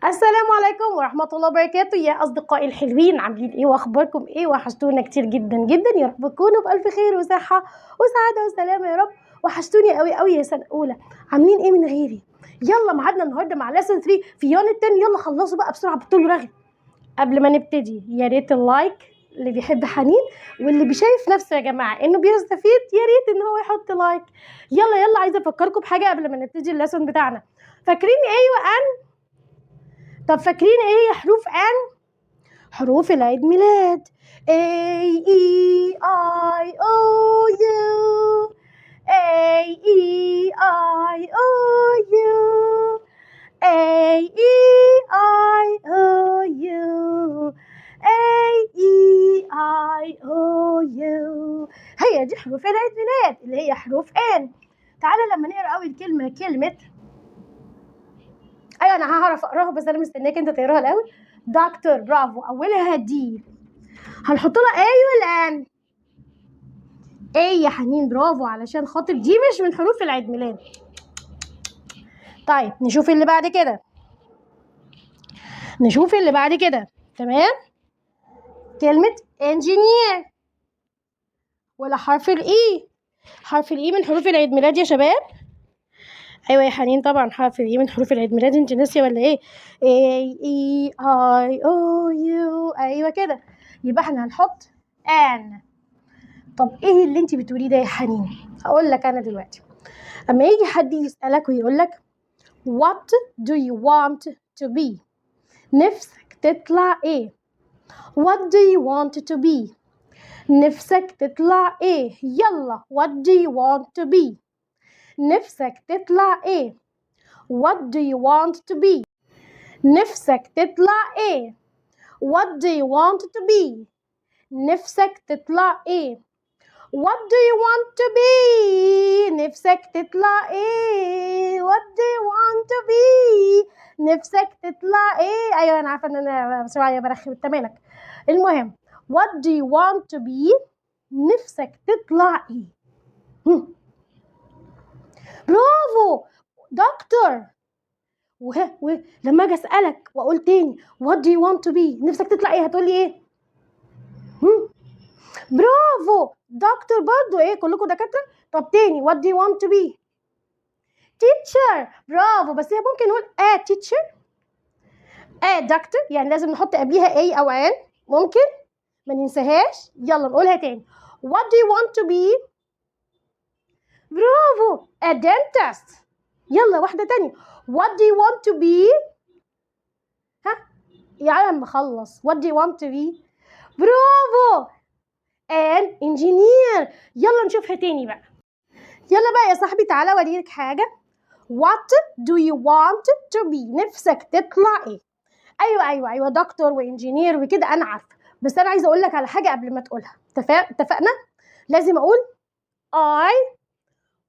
السلام عليكم ورحمة الله وبركاته يا أصدقائي الحلوين، عاملين إيه وأخباركم إيه؟ وحشتونا كتير جدا جدا، يا رب تكونوا بألف خير وصحة وسعادة وسلامة يا رب. وحشتوني قوي قوي يا سنة أولى، عاملين إيه من غيري؟ يلا ميعادنا النهارده مع لسن 3 في يونت 10. يلا خلصوا بقى بسرعة بطول رغم. قبل ما نبتدي يا ريت اللايك اللي بيحب حنين، واللي بيشايف نفسه يا جماعة إنه بيستفيد يا ريت إن هو يحط لايك. يلا عايزة أفكركم بحاجة قبل ما نبتدي اللسن بتاعنا. فاكرين أيوة طب فاكرين ايه هي حروف ان؟ حروف العيد ميلاد A E I O U A E I O U A E I O U A E I O U. هي دي حروف العيد ميلاد اللي هي حروف ان. تعالى لما نقرا اول كلمة ايوه انا هعرف اقراها، بس انا مستنياك انت تقراها الاول. دكتور، برافو، اولها دي. هنحط لها ايوه الان. ايه يا حنين، برافو، علشان خاطر دي مش من حروف العيد ميلاد. طيب نشوف اللي بعد كده. تمام، كلمة انجينير ولا حرف الاي. حرف الاي من حروف العيد ميلاد يا شباب. ايوه يا حنين طبعا حرف الاي من حروف العيد ميلاد، انت ناسيه ولا ايه؟ A E I O U. ايوه كده، يبقى احنا هنحط ان. طب ايه اللي انت بتقوليه ده يا حنين؟ اقول لك انا دلوقتي. اما يجي حد يسالك ويقول لك what do you want to be، نفسك تطلع ايه؟ what do you want to be، نفسك تطلع ايه؟ يلا what do you want to be، نفسك تطلع ايه؟ what do you want to be، نفسك تطلع ايه؟ what do you want to be، نفسك تطلع ايه؟ what do you want to be، نفسك تطلع ايه؟ what do you want to be، نفسك تطلع ايه؟ ايوه انا عارفه ان انا شويه برخم التمالك. المهم what do you want to be، نفسك تطلع ايه؟ برافو دكتور. لما اجي اسالك واقول تاني what do you want to be، نفسك تطلع ايه؟ هتقولي ايه؟ برافو دكتور برضو، ايه كلكم دكاتره. طب تاني what do you want to be؟ teacher، برافو. بس هي ممكن نقول teacher دكتور، يعني لازم نحط قبليها a او ان، ممكن ما ننساهاش. يلا نقولها تاني what do you want to be؟ برافو dentist. يلا واحده تانية what do you want to be؟ ها يا عم خلص what do you want to be؟ برافو an engineer. يلا نشوفها تاني بقى. يلا بقى يا صاحبي تعالى اوريك حاجه. what do you want to be، نفسك تطلع ايه؟ ايوه دكتور وانجينير وكده انا عارفه، بس انا عايزه اقول لك على حاجه قبل ما تقولها. اتفقنا؟ لازم اقول I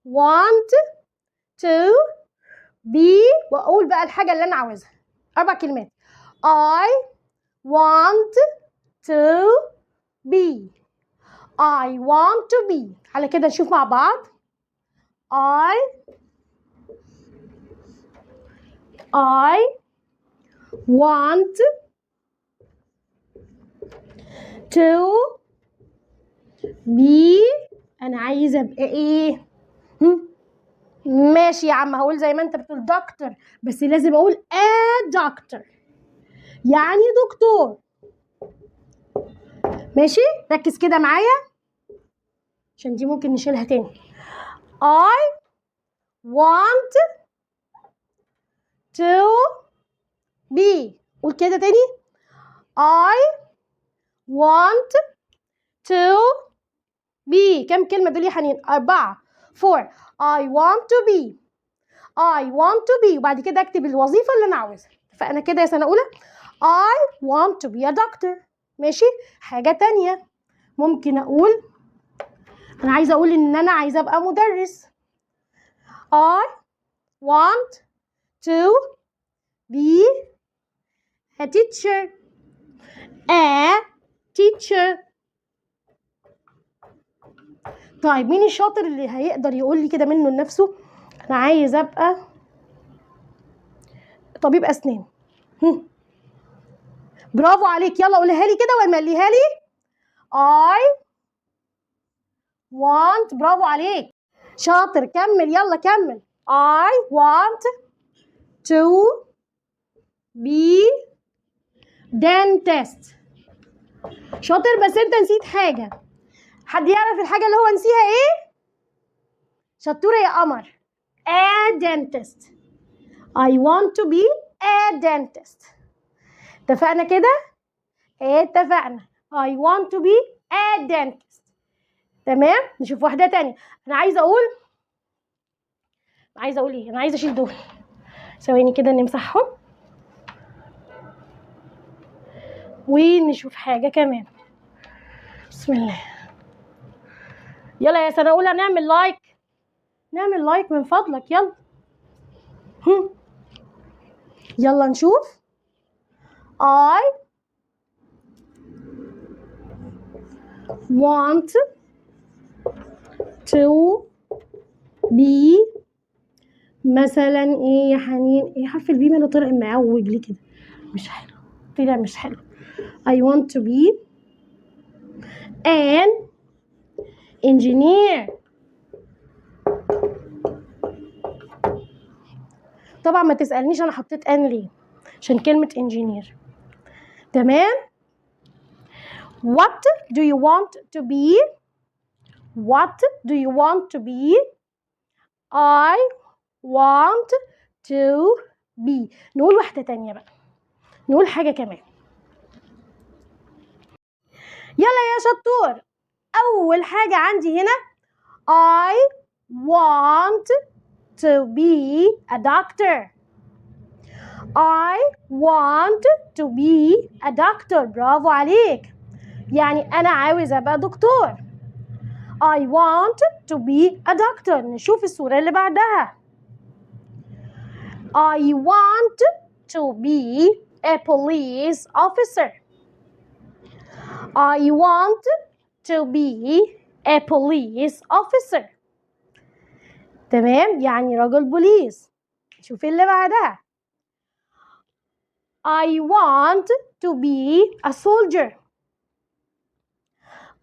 want to be، واقول بقى الحاجه اللي انا عاوزها. 4 كلمات I want to be، I want to be. على كده نشوف مع بعض I want to be. انا عايزه ابقى ايه؟ ماشي يا عم، هقول زي ما انت بتقول دكتور، بس لازم اقول دكتور يعني دكتور. ماشي، ركز كده معايا عشان دي ممكن نشيلها تاني. I want to be. قول كده تاني I want to be. كم كلمة دول يا حنين؟ 4 4 I want to be، I want to be، وبعد كده اكتب الوظيفة اللي انا عاوزها. اتفقنا كده يا سنة أولى؟ I want to be a doctor. ماشي. حاجة تانية ممكن أقول أنا عايزة أقول إن أنا عايزة أبقى مدرس. I want to be a teacher. A teacher. طيب مين الشاطر اللي هيقدر يقول لي كده منه لنفسه أنا عايز أبقى طبيب أسنان؟ برافو عليك. يلا قولها لي كده ومليها لي. I want. برافو عليك، شاطر. كمل، يلا كمل. I want to be dentist. شاطر، بس انت نسيت حاجة. حد يعرف الحاجة اللي هو نسيها ايه؟ شطورة يا قمر. A dentist. I want to be a dentist. اتفقنا كده؟ اتفقنا. I want to be a dentist. تمام. نشوف واحدة تانية. أنا عايزة أقول إيه؟ أنا عايزة أشيل دول. ثواني كده نمسحهم ونشوف حاجة كمان. بسم الله. يلا يا سنة أولى نعمل لايك من فضلك. يلا يلا نشوف. I want to be مثلا ايه يا حنين؟ ايه حرف البي اللي طلع معوج ليه كده؟ مش حلو، طلع مش حلو. I want to be an engineer. طبعا ما تسألنيش انا حطيت ان ليه، عشان كلمة engineer. تمام. What do you want to be? What do you want to be? I want to be. نقول واحدة تانية بقى، نقول حاجة كمان. يلا يا شطور. أول حاجة عندي هنا I want to be a doctor. I want to be a doctor. برافو عليك. يعني أنا عاوز أبقى دكتور. I want to be a doctor. نشوف الصورة اللي بعدها. I want to be a police officer. I want to be a police officer. تمام، يعني رجل بوليس. شوف اللي بعدها. I want to be a soldier.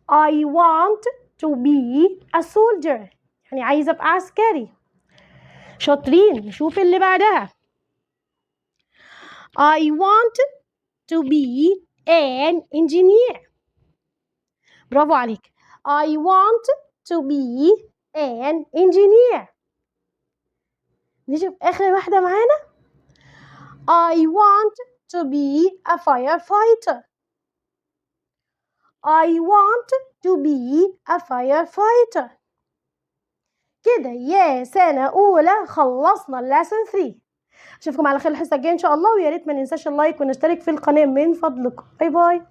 I want to be a soldier. يعني عايزة أبقى عسكري. شاطرين. نشوف اللي بعدها. I want to be an engineer. برافو عليك. I want to be an engineer. نشوف آخر واحدة معانا. I want to be a firefighter. I want to be a firefighter. كده يا سنة أولى خلصنا الليسن 3. أشوفكم على خير الحصة الجاية إن شاء الله، ويا ريت ما ننساش اللايك ونشترك في القناة من فضلكم. باي باي.